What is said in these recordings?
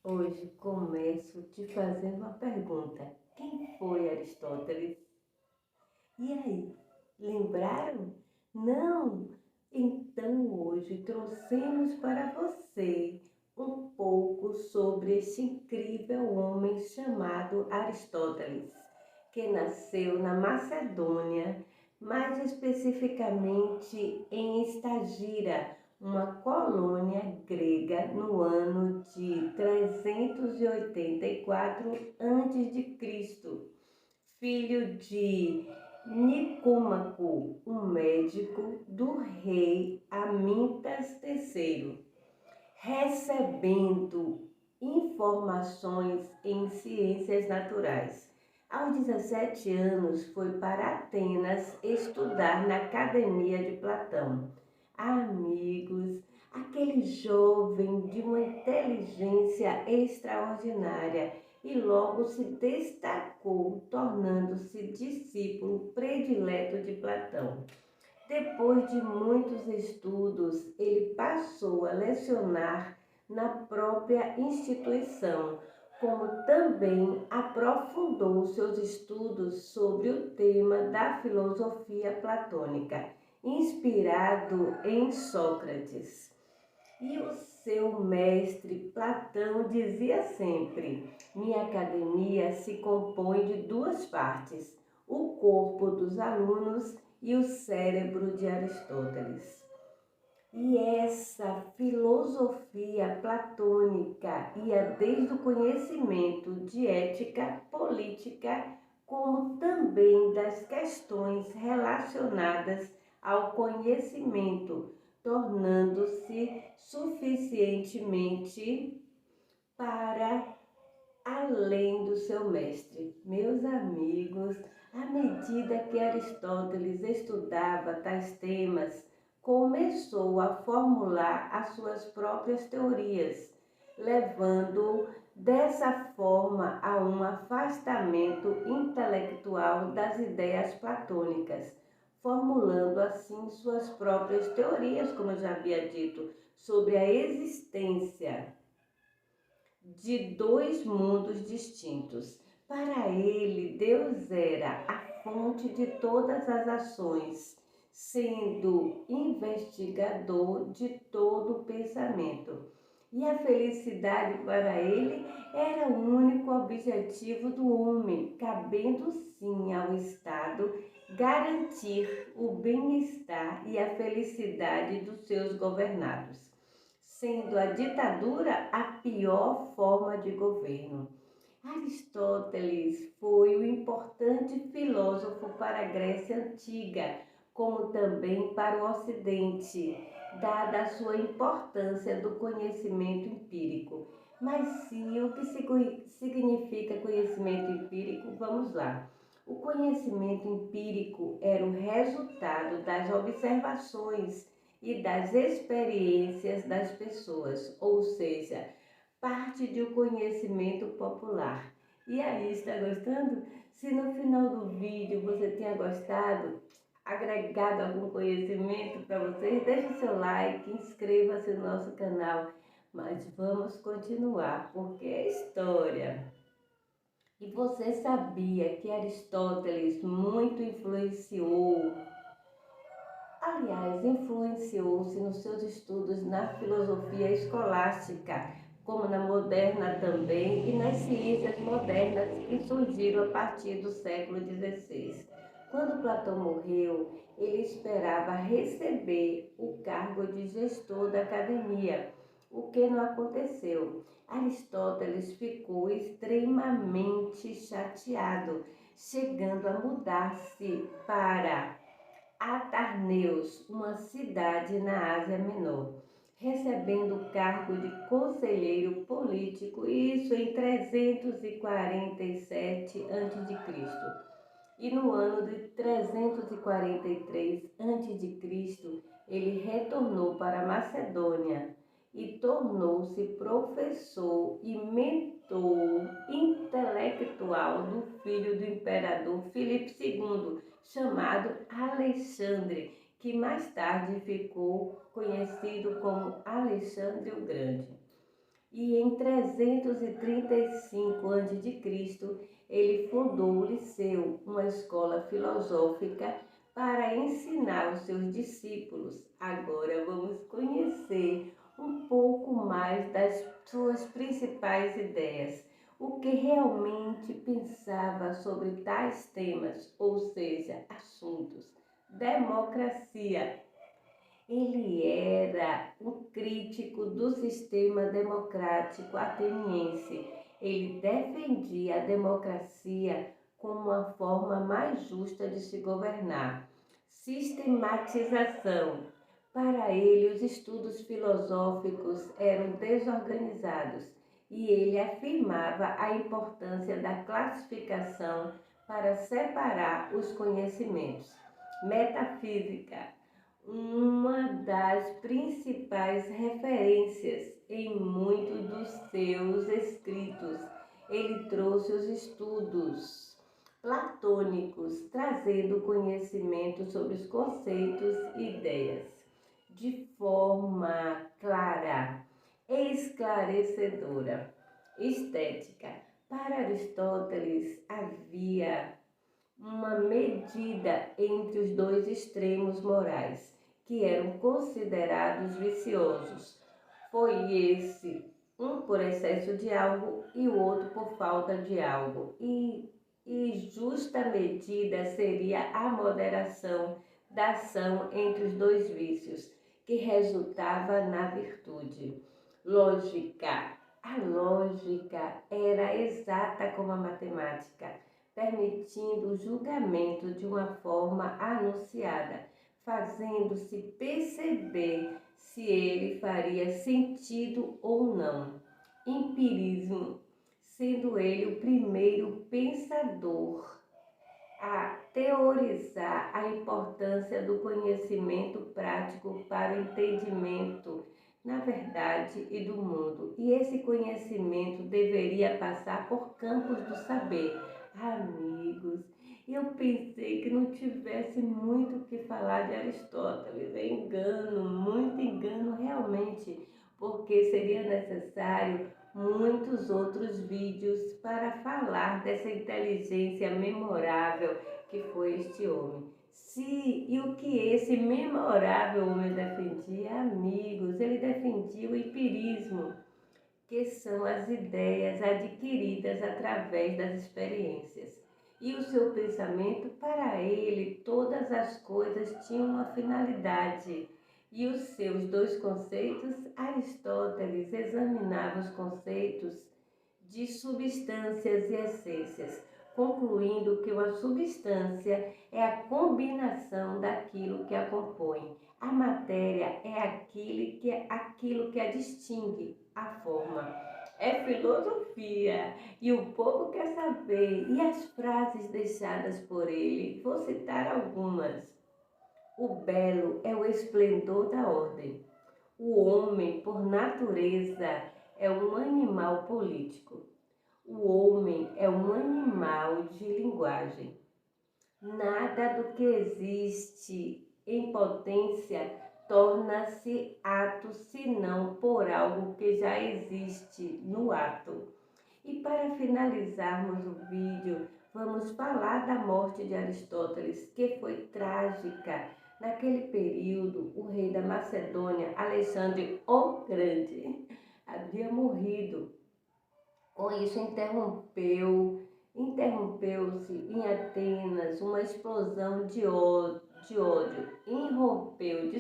Hoje começo te fazendo uma pergunta. Quem foi Aristóteles? E aí, lembraram? Não? Então hoje trouxemos para você um pouco sobre este incrível homem chamado Aristóteles, que nasceu na Macedônia, mais especificamente em Estagira, uma colônia grega no ano de 384 a.C., filho de Nicômaco, um médico do rei Amintas III, recebendo informações em ciências naturais. Aos 17 anos, foi para Atenas estudar na Academia de Platão. Amigos, aquele jovem de uma inteligência extraordinária e logo se destacou, tornando-se discípulo predileto de Platão. Depois de muitos estudos, ele passou a lecionar na própria instituição, como também aprofundou seus estudos sobre o tema da filosofia platônica, inspirado em Sócrates. E o seu mestre Platão dizia sempre: minha academia se compõe de duas partes, o corpo dos alunos e o cérebro de Aristóteles. E essa filosofia platônica ia desde o conhecimento de ética política, como também das questões relacionadas ao conhecimento, tornando-se suficientemente para além do seu mestre. Meus amigos, à medida que Aristóteles estudava tais temas, começou a formular as suas próprias teorias, levando dessa forma a um afastamento intelectual das ideias platônicas, formulando assim suas próprias teorias, como eu já havia dito, sobre a existência de dois mundos distintos. Para ele, Deus era a fonte de todas as ações, sendo investigador de todo o pensamento. E a felicidade para ele era o único objetivo do homem, cabendo sim ao Estado garantir o bem-estar e a felicidade dos seus governados, sendo a ditadura a pior forma de governo. Aristóteles foi um importante filósofo para a Grécia Antiga, como também para o Ocidente, dada a sua importância do conhecimento empírico. Mas sim, o que significa conhecimento empírico? Vamos lá. O conhecimento empírico era o resultado das observações e das experiências das pessoas, ou seja, parte de um conhecimento popular. E aí, está gostando? Se no final do vídeo você tenha gostado, agregado algum conhecimento para vocês, deixe seu like, inscreva-se no nosso canal. Mas vamos continuar, porque é história. E você sabia que Aristóteles muito influenciou-se nos seus estudos na filosofia escolástica, como na moderna também, e nas ciências modernas que surgiram a partir do século XVI. Quando Platão morreu, ele esperava receber o cargo de gestor da academia, o que não aconteceu. Aristóteles ficou extremamente chateado, chegando a mudar-se para Atarneus, uma cidade na Ásia Menor, recebendo o cargo de conselheiro político, isso em 347 a.C. E no ano de 343 a.C., ele retornou para a Macedônia e tornou-se professor e mentor intelectual do filho do imperador Filipe II, chamado Alexandre, que mais tarde ficou conhecido como Alexandre o Grande. e em 335 a.C. ele fundou o Liceu, uma escola filosófica para ensinar os seus discípulos. Agora vamos conhecer um pouco mais das suas principais ideias, o que realmente pensava sobre tais temas, ou seja, assuntos. Democracia. Ele era um crítico do sistema democrático ateniense. Ele defendia a democracia como uma forma mais justa de se governar. Sistematização. Para ele, os estudos filosóficos eram desorganizados e ele afirmava a importância da classificação para separar os conhecimentos. Metafísica. Uma das principais referências em muitos dos seus escritos. Ele trouxe os estudos platônicos, trazendo conhecimento sobre os conceitos e ideias de forma clara e esclarecedora. Estética. Para Aristóteles, havia uma medida entre os dois extremos morais, que eram considerados viciosos. Foi esse, um por excesso de algo e o outro por falta de algo. E justa medida seria a moderação da ação entre os dois vícios, que resultava na virtude. Lógica. A lógica era exata como a matemática, permitindo o julgamento de uma forma anunciada, fazendo-se perceber se ele faria sentido ou não. Empirismo, sendo ele o primeiro pensador a teorizar a importância do conhecimento prático para o entendimento na verdade e do mundo. E esse conhecimento deveria passar por campos do saber. Amigos, eu pensei que não tivesse muito o que falar de Aristóteles. É engano, muito engano realmente, porque seria necessário muitos outros vídeos para falar dessa inteligência memorável que foi este homem. E o que esse memorável homem defendia, amigos, ele defendia o empirismo, que são as ideias adquiridas através das experiências. E o seu pensamento, para ele, todas as coisas tinham uma finalidade. E os seus dois conceitos, Aristóteles examinava os conceitos de substâncias e essências, concluindo que uma substância é a combinação daquilo que a compõe. A matéria é aquilo que a distingue, a forma. É filosofia e o povo quer saber. E as frases deixadas por ele, vou citar algumas. O belo é o esplendor da ordem. O homem, por natureza, é um animal político. O homem é um animal de linguagem. Nada do que existe em potência torna-se ato senão por algo que já existe no ato. E para finalizarmos o vídeo, vamos falar da morte de Aristóteles, que foi trágica. Naquele período, o rei da Macedônia, Alexandre o Grande, havia morrido. Com isso, interrompeu-se em Atenas uma explosão de ódio, irrompeu,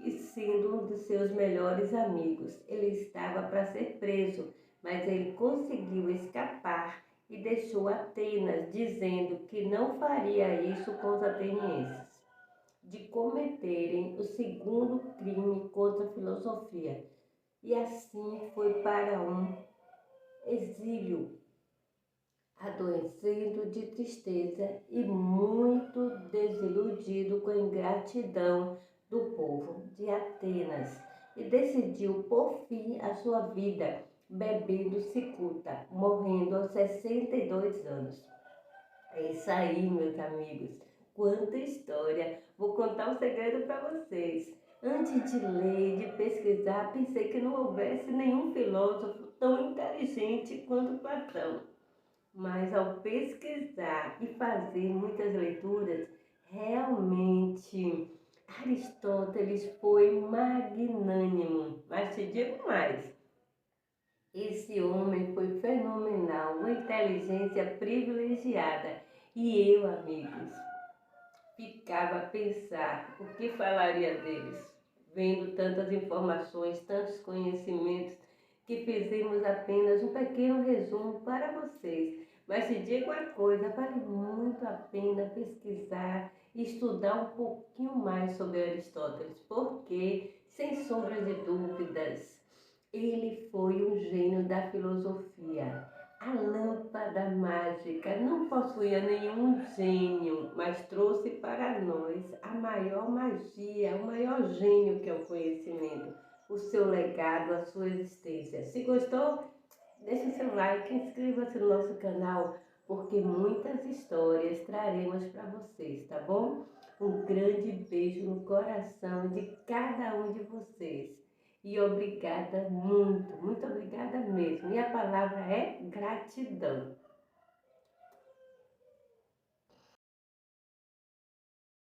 e sendo um dos seus melhores amigos. Ele estava para ser preso, mas ele conseguiu escapar e deixou Atenas, dizendo que não faria isso com os atenienses, de cometerem o segundo crime contra a filosofia. E assim foi para um exílio, adoecendo de tristeza e muito desiludido com a ingratidão do povo de Atenas, e decidiu por fim a sua vida bebendo cicuta, morrendo aos 62 anos. É isso aí, meus amigos. Quanta história! Vou contar um segredo para vocês. Antes de ler, de pesquisar, pensei que não houvesse nenhum filósofo tão inteligente quanto Platão. Mas ao pesquisar e fazer muitas leituras, realmente Aristóteles foi magnânimo. Mas te digo mais, esse homem foi fenomenal, uma inteligência privilegiada. E eu, amigos, ficava a pensar o que falaria deles, vendo tantas informações, tantos conhecimentos, que fizemos apenas um pequeno resumo para vocês. Mas te digo uma coisa, vale muito a pena pesquisar e estudar um pouquinho mais sobre Aristóteles, porque, sem sombra de dúvidas, ele foi um gênio da filosofia. A lâmpada mágica não possuía nenhum gênio, mas trouxe para nós a maior magia, o maior gênio que é o conhecimento, o seu legado, a sua existência. Se gostou, deixe seu like, inscreva-se no nosso canal, porque muitas histórias traremos para vocês, tá bom? Um grande beijo no coração de cada um de vocês. E obrigada muito, muito obrigada mesmo. E a palavra é gratidão.